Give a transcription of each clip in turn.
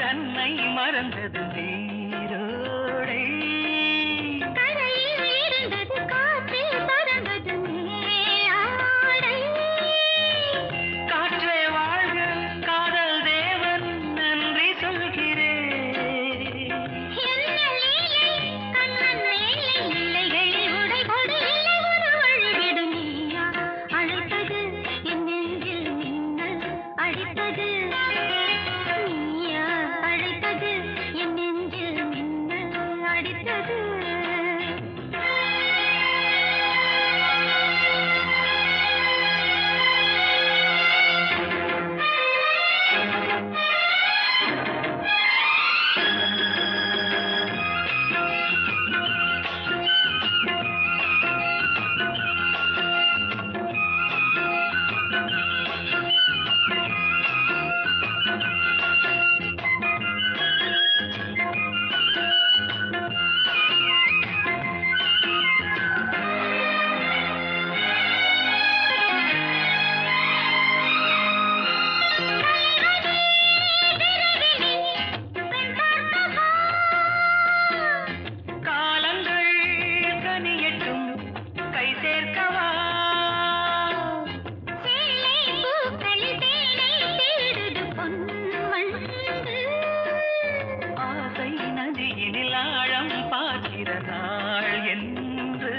தன்னை மறந்தது நீரோடை கரையில் இருந்தது காற்றில் பறந்தது ஆடை காற்றே வாழ்க காதல் தேவன் நன்றி சொல்கிறேன் என்ன லீலை கண்ணன் வேலை இல்லைகளில் உடைபடு இல்லை ஒரு வழிவிடும் நீயா அழைத்தது என் நெஞ்சில் மின்னல் அடித்தது ஆழம் பார்க்கிற நாள் என்று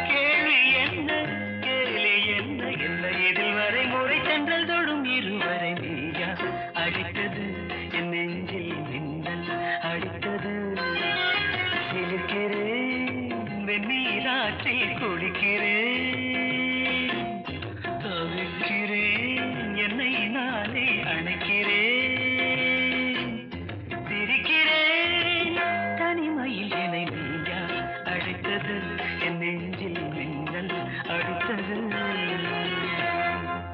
கேள்வி என்ன கேள்வி என்ன என்ன எதில் வரை முறை சென்றல் தொடும் இருவரை நீயா அடித்தது என் நெஞ்சில் மின்னல் அடித்தது சிலிர்க்கிறேன் வெந்நீராற்றில் குடிக்கிறேன் என்னை நானே அணைக்கிறேன் சிரிக்கிறேன் தனிமையில் என்னை நீயா அழைத்தது